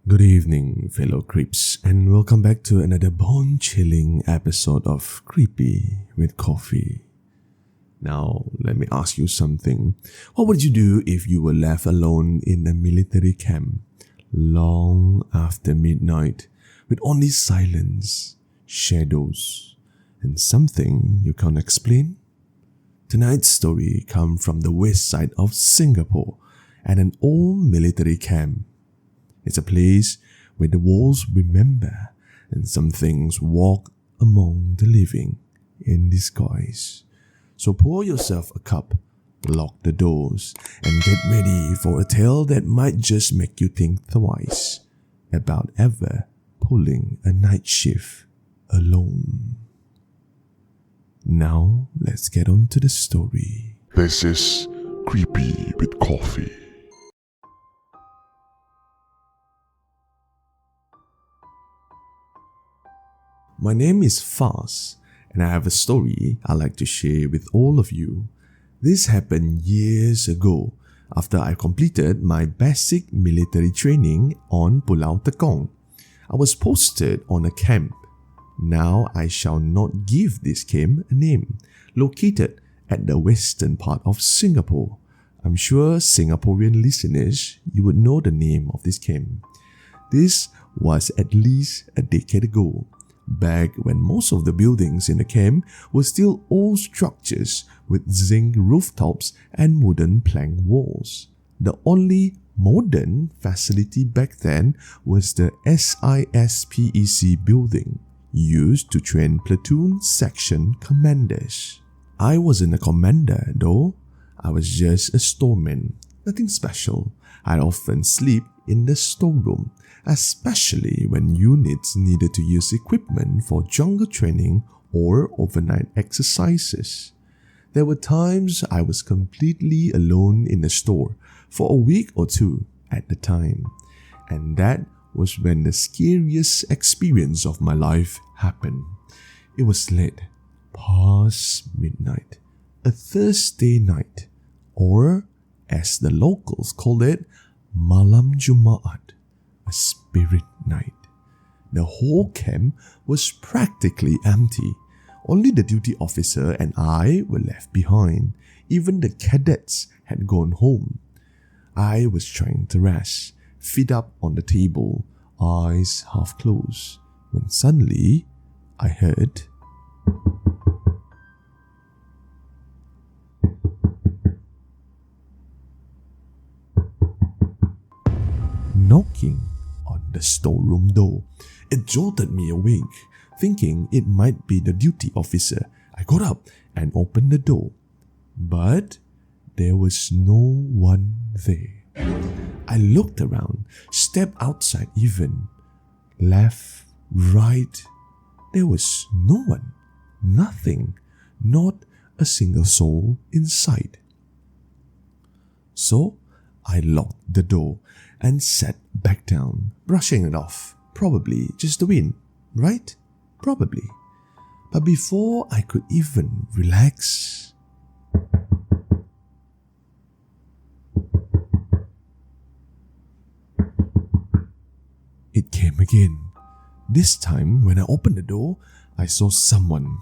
Good evening, fellow creeps, and welcome back to another bone-chilling episode of Creepy with Coffee. Now, let me ask you something. What would you do if you were left alone in a military camp long after midnight with only silence, shadows, and something you can't explain? Tonight's story comes from the west side of Singapore at an old military camp. It's a place where the walls remember and some things walk among the living in disguise. So pour yourself a cup, lock the doors, and get ready for a tale that might just make you think twice about ever pulling a night shift alone. Now, let's get on to the story. This is Creepy with Coffee. My name is Faz, and I have a story I'd like to share with all of you. This happened years ago after I completed my basic military training on Pulau Tekong. I was posted on a camp. Now I shall not give this camp a name, located at the western part of Singapore. I'm sure Singaporean listeners, you would know the name of this camp. This was at least a decade ago, back when most of the buildings in the camp were still old structures with zinc rooftops and wooden plank walls. The only modern facility back then was the SISPEC building, used to train platoon section commanders. I wasn't a commander though, I was just a storeman, nothing special. I'd often sleep in the storeroom, especially when units needed to use equipment for jungle training or overnight exercises. There were times I was completely alone in the store for a week or two at the time, and that was when the scariest experience of my life happened. It was late, past midnight, a Thursday night, or as the locals called it, Malam Jumaat, a spirit night. The whole camp was practically empty. Only the duty officer and I were left behind. Even the cadets had gone home. I was trying to rest, feet up on the table, eyes half closed, when suddenly I heard knocking on the storeroom door. It jolted me awake, thinking it might be the duty officer. I got up and opened the door, but there was no one there. I looked around, stepped outside even, left, right. There was no one, nothing, not a single soul in sight. So I locked the door and sat back down, brushing it off. Probably just the wind, right? Probably. But before I could even relax, it came again. This time, when I opened the door, I saw someone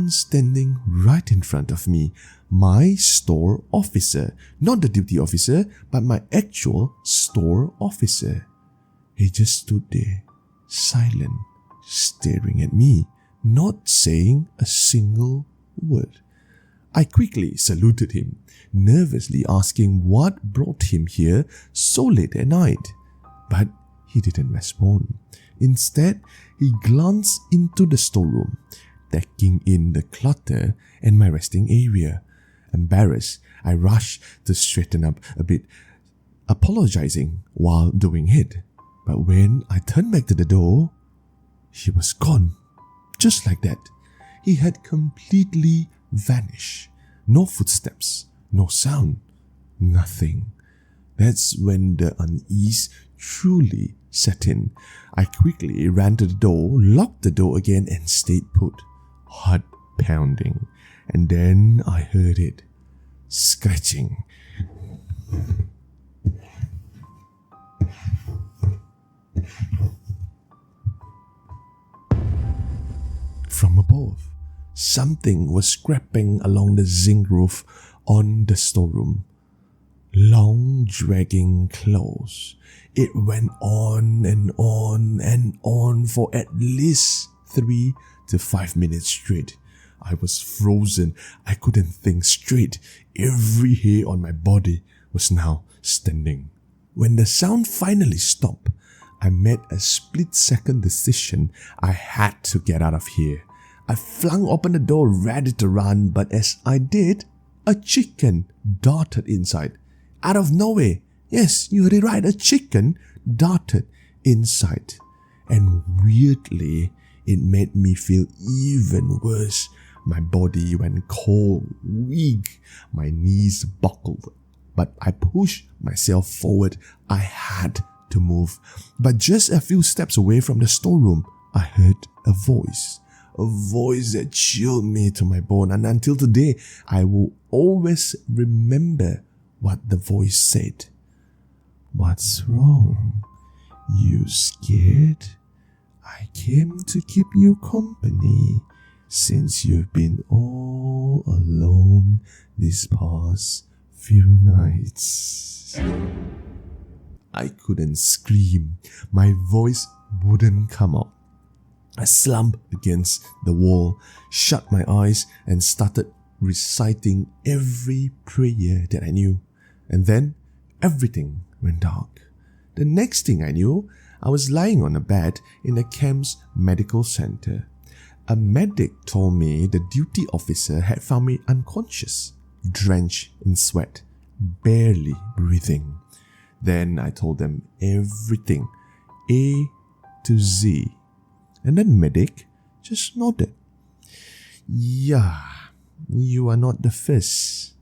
standing right in front of me. My store officer, not the duty officer, but my actual store officer. He just stood there, silent, staring at me, not saying a single word. I quickly saluted him, nervously asking what brought him here so late at night. But he didn't respond. Instead, he glanced into the storeroom, taking in the clutter and my resting area. Embarrassed, I rushed to straighten up a bit, apologizing while doing it. But when I turned back to the door, he was gone. Just like that. He had completely vanished. No footsteps, no sound, nothing. That's when the unease truly set in. I quickly ran to the door, locked the door again, and stayed put, heart pounding. And then I heard it, scratching. from above. Something was scraping along the zinc roof on the storeroom. Long, dragging claws. It went on and on and on for at least 3 to 5 minutes straight. I was frozen. I couldn't think straight. Every hair on my body was now standing. When the sound finally stopped, I made a split-second decision. I had to get out of here. I flung open the door ready to run, but as I did, a chicken darted inside. Out of nowhere. Yes, you heard it right, a chicken darted inside. And weirdly, it made me feel even worse. My body went cold, weak. My knees buckled. But I pushed myself forward. I had to move. But just a few steps away from the storeroom, I heard a voice. A voice that chilled me to my bone. And until today, I will always remember what the voice said. "What's wrong? You scared? I came to keep you company since you've been all alone this past few nights." I couldn't scream. My voice wouldn't come out. I slumped against the wall, shut my eyes, and started reciting every prayer that I knew. And then everything went dark. The next thing I knew, I was lying on a bed in the camp's medical center. A medic told me the duty officer had found me unconscious, drenched in sweat, barely breathing. Then I told them everything, A to Z. And then medic just nodded. "Yeah, you are not the first."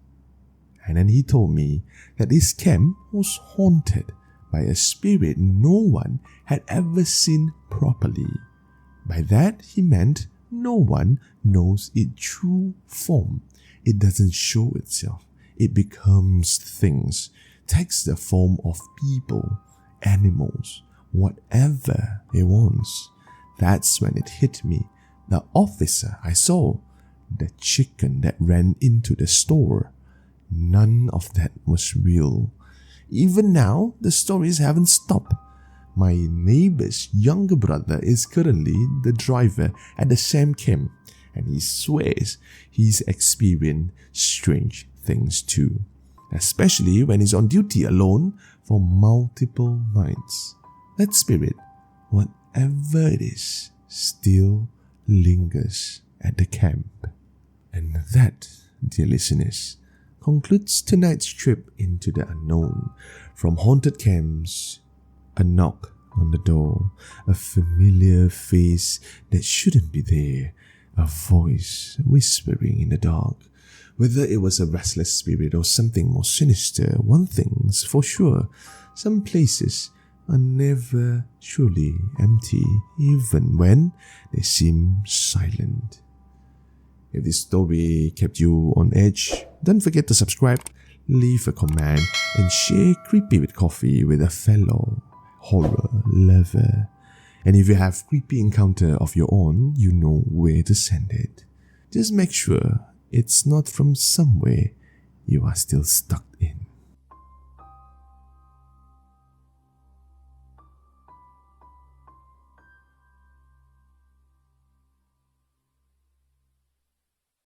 And then he told me that this camp was haunted by a spirit no one had ever seen properly. By that he meant no one knows its true form. It doesn't show itself. It becomes things, takes the form of people, animals, whatever it wants. That's when it hit me. The officer I saw, the chicken that ran into the store, none of that was real. Even now, the stories haven't stopped. My neighbor's younger brother is currently the driver at the same camp, and he swears he's experienced strange things too, especially when he's on duty alone for multiple nights. That spirit, whatever it is, still lingers at the camp. And that, dear listeners, concludes tonight's trip into the unknown. From haunted camps, a knock on the door, a familiar face that shouldn't be there, a voice whispering in the dark. Whether it was a restless spirit or something more sinister, one thing's for sure, some places are never truly empty, even when they seem silent. If this story kept you on edge, don't forget to subscribe, leave a comment, and share Creepy with Coffee with a fellow horror lover. And if you have creepy encounter of your own, you know where to send it. Just make sure it's not from somewhere you are still stuck in.